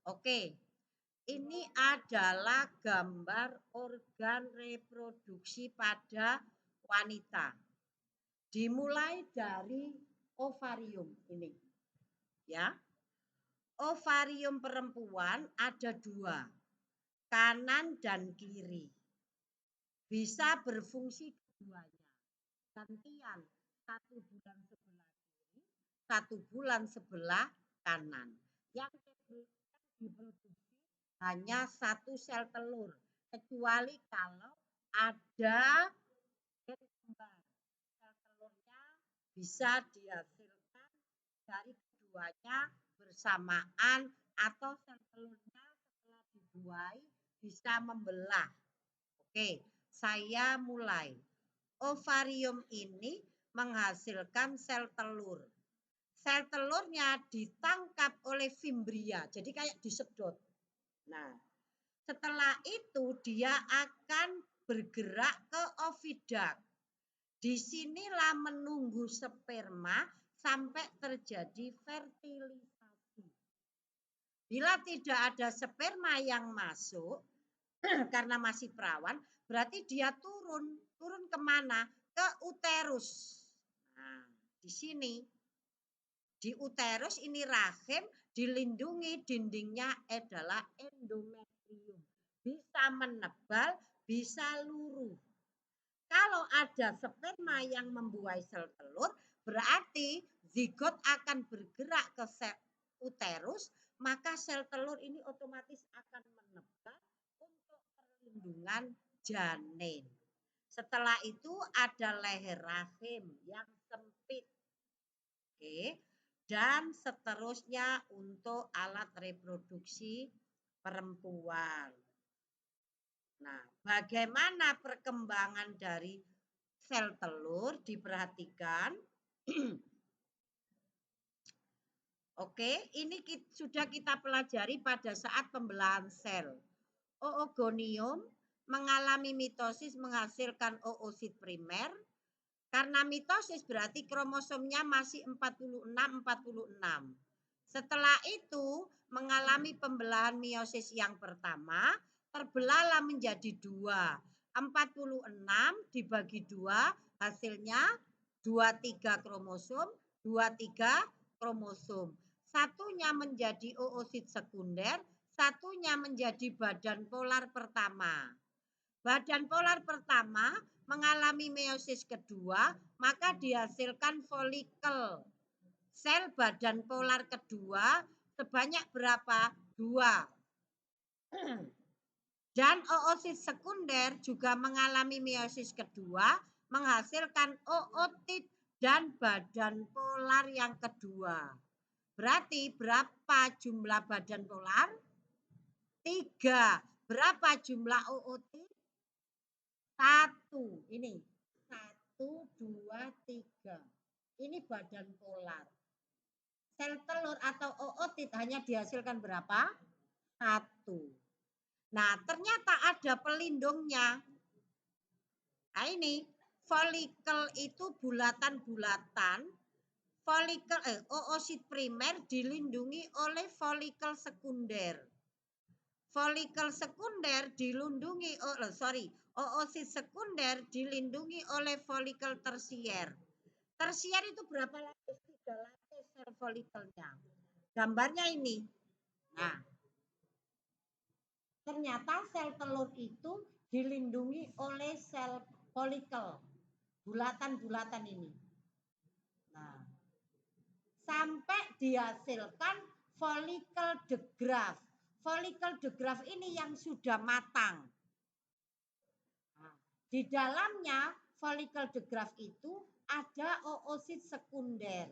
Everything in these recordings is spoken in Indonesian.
Oke, ini adalah gambar organ reproduksi pada wanita. Dimulai dari ovarium ini, ya. Ovarium perempuan ada dua, kanan dan kiri. Bisa berfungsi keduanya. Gantian, 1 bulan sebelah kiri, 1 bulan sebelah kanan. Yang diproduksi hanya 1 sel telur, kecuali kalau ada kembar. Sel telurnya bisa dihasilkan dari keduanya bersamaan atau sel telurnya setelah dibuai bisa membelah. Oke, saya mulai. Ovarium ini menghasilkan sel telur. Sel telurnya ditangkap oleh fimbria, jadi kayak disedot. Nah, setelah itu dia akan bergerak ke oviduct. Disinilah menunggu sperma sampai terjadi fertilisasi. Bila tidak ada sperma yang masuk, karena masih perawan, berarti dia turun kemana? Ke uterus. Nah, di sini. Di uterus ini rahim dilindungi dindingnya adalah endometrium. Bisa menebal, bisa luruh. Kalau ada sperma yang membuai sel telur, berarti zigot akan bergerak ke sel uterus, maka sel telur ini otomatis akan menebal untuk perlindungan janin. Setelah itu ada leher rahim yang sempit. Oke. Dan seterusnya untuk alat reproduksi perempuan. Nah, bagaimana perkembangan dari sel telur diperhatikan? Oke, ini sudah kita pelajari pada saat pembelahan sel. Oogonium mengalami mitosis menghasilkan oosit primer. Karena mitosis berarti kromosomnya masih 46. Setelah itu mengalami pembelahan meiosis yang pertama, terbelahlah menjadi 2. 46 dibagi 2 hasilnya 23 kromosom, 23 kromosom. Satunya menjadi oosit sekunder, satunya menjadi badan polar pertama. Badan polar pertama mengalami meiosis kedua, maka dihasilkan folikel. Sel badan polar kedua sebanyak berapa? 2. Dan oosit sekunder juga mengalami meiosis kedua, menghasilkan ootit dan badan polar yang kedua. Berarti berapa jumlah badan polar? 3. Berapa jumlah ootit? 1. Ini 1, 2, 3. Ini badan polar. Sel telur atau ootit hanya dihasilkan berapa? 1. Nah, ternyata ada pelindungnya. Nah, ini folikel itu bulatan-bulatan. Folikel oosit primer dilindungi oleh folikel sekunder. Folikel sekunder dilindungi oosit sekunder dilindungi oleh folikel tersier. Tersier itu berapa lapis? 3 lapis sel folikelnya. Gambarnya ini. Nah, ternyata sel telur itu dilindungi oleh sel folikel. Bulatan-bulatan ini. Nah, sampai dihasilkan folikel de Graaff. Folikel de Graaff ini yang sudah matang. Nah, di dalamnya folikel de Graaff itu ada oosit sekunder.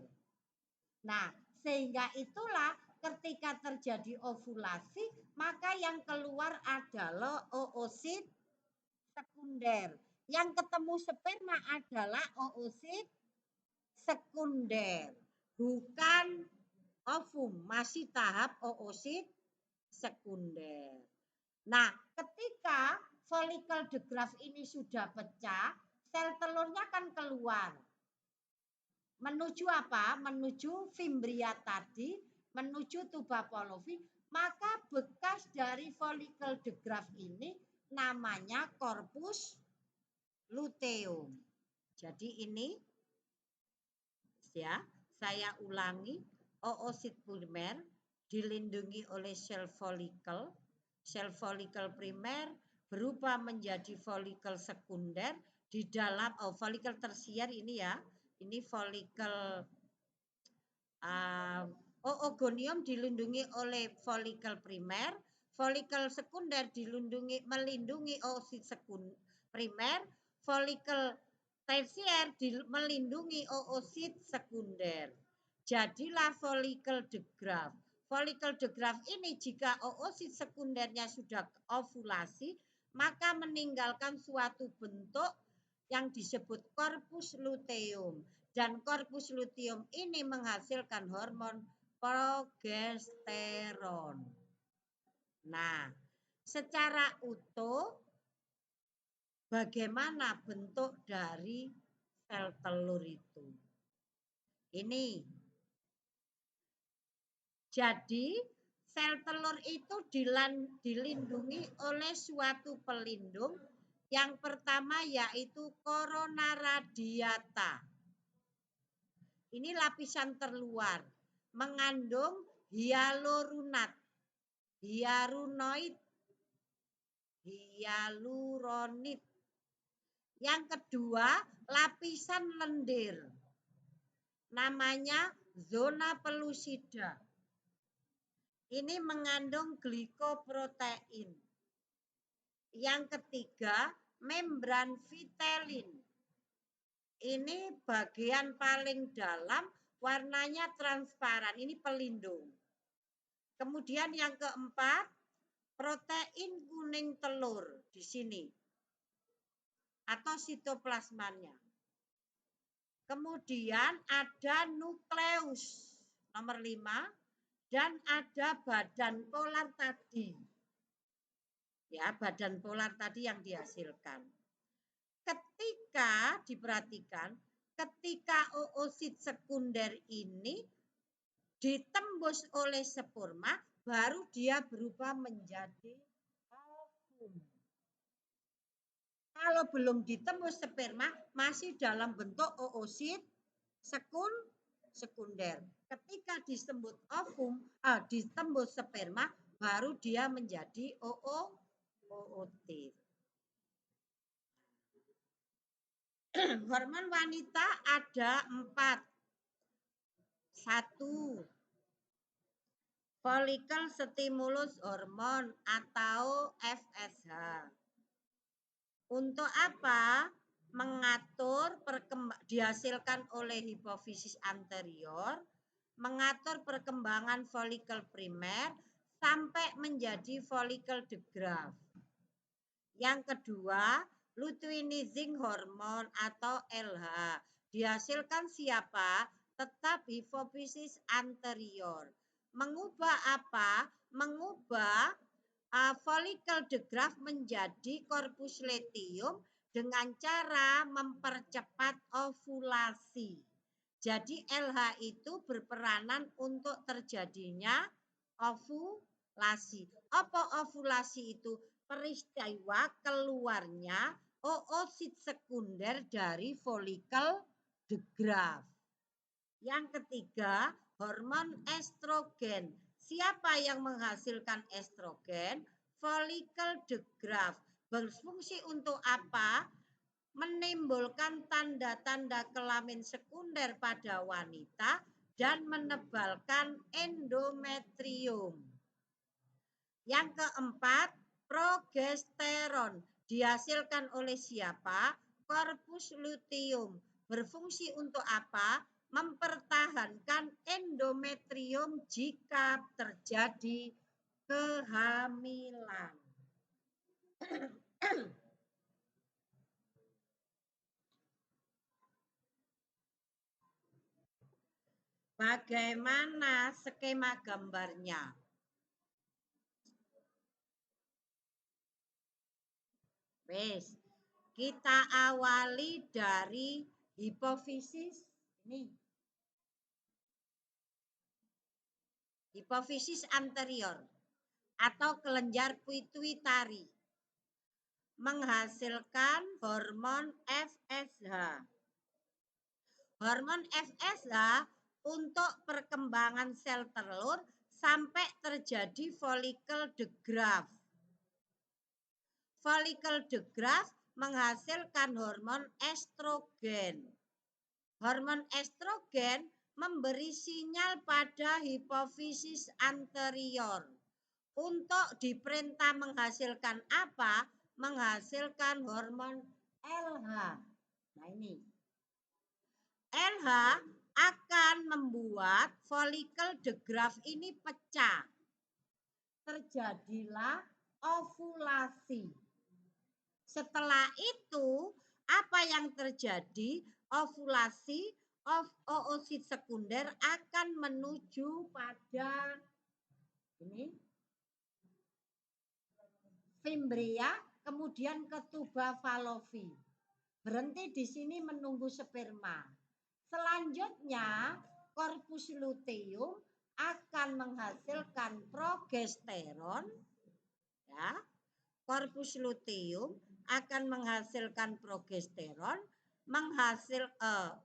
Nah, sehingga itulah ketika terjadi ovulasi, maka yang keluar adalah oosit sekunder. Yang ketemu sperma adalah oosit sekunder, bukan ovum, masih tahap oosit sekunder. Nah, ketika folikel de Graaff ini sudah pecah, sel telurnya kan keluar. Menuju apa? Menuju fimbria tadi, menuju tuba polovi, maka bekas dari folikel degraf ini namanya korpus luteum. Jadi ini ya, saya ulangi, oosit primer dilindungi oleh sel folikel. Sel folikel primer berubah menjadi folikel sekunder di dalam folikel tersier ini ya. Ini folikel oogonium dilindungi oleh folikel primer, folikel sekunder melindungi oosit primer, folikel tersier melindungi oosit sekunder. Jadilah folikel degraf. Folikel degraf ini jika oosit sekundernya sudah ovulasi, maka meninggalkan suatu bentuk yang disebut korpus luteum. Dan korpus luteum ini menghasilkan hormon progesteron. Nah, secara utuh bagaimana bentuk dari sel telur itu? Ini. Jadi, sel telur itu dilindungi oleh suatu pelindung. Yang pertama yaitu korona radiata. Ini lapisan terluar, mengandung hyaluronat, hyaluronit. Yang kedua, lapisan lendir, namanya zona pelusida. Ini mengandung glikoprotein. Yang ketiga, membran vitelin. Ini bagian paling dalam, warnanya transparan. Ini pelindung. Kemudian yang keempat, protein kuning telur di sini. Atau sitoplasmanya. Kemudian ada nukleus nomor 5 dan ada badan polar tadi. Ya, badan polar tadi yang dihasilkan. Ketika diperhatikan, ketika oosit sekunder ini ditembus oleh sperma, baru dia berubah menjadi ovum. Kalau belum ditembus sperma, masih dalam bentuk oosit sekunder. Ketika disebut ovum, ditembus sperma, baru dia menjadi ootit. Hormon wanita ada 4. 1. Follicle stimulus hormone atau FSH. Untuk apa? Mengatur dihasilkan oleh hipofisis anterior, mengatur perkembangan folikel primer sampai menjadi folikel degraf. Yang kedua, luteinizing hormone atau LH. Dihasilkan siapa? Tetap hipofisis anterior. Mengubah apa? Mengubah folikel degraf menjadi korpus luteum dengan cara mempercepat ovulasi. Jadi LH itu berperanan untuk terjadinya ovulasi. Apa ovulasi itu? Peristiwa keluarnya oosit sekunder dari folikel degraf. Yang ketiga, hormon estrogen. Siapa yang menghasilkan estrogen? Folikel degraf. Berfungsi untuk apa? Menimbulkan tanda-tanda kelamin sekunder pada wanita dan menebalkan endometrium. Yang keempat, progesteron. Dihasilkan oleh siapa? Korpus luteum. Berfungsi untuk apa? Mempertahankan endometrium jika terjadi kehamilan. Bagaimana skema gambarnya? Wes, kita awali dari hipofisis ini. Hipofisis anterior. atau kelenjar pituitari menghasilkan hormon FSH. Hormon FSH untuk perkembangan sel telur sampai terjadi follicle degrowth. Follicle degrowth menghasilkan hormon estrogen. Hormon estrogen memberi sinyal pada hipofisis anterior untuk diperintah menghasilkan apa? Menghasilkan hormon LH. Nah ini. LH akan membuat follicle degrowth ini pecah. Terjadilah ovulasi. Setelah itu, apa yang terjadi? Ovulasi, oosit sekunder akan menuju pada ini fimbria, kemudian ke tuba Fallopi. Berhenti di sini menunggu sperma. Selanjutnya, korpus luteum akan menghasilkan progesteron, ya. Korpus luteum akan menghasilkan progesteron,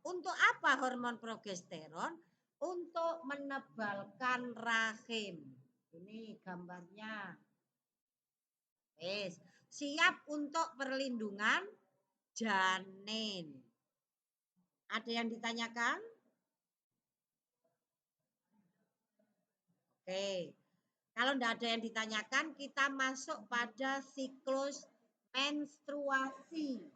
untuk apa hormon progesteron? Untuk menebalkan rahim. Ini gambarnya. Siap untuk perlindungan janin. Ada yang ditanyakan? Oke. Kalau tidak ada yang ditanyakan, kita masuk pada siklus menstruasi.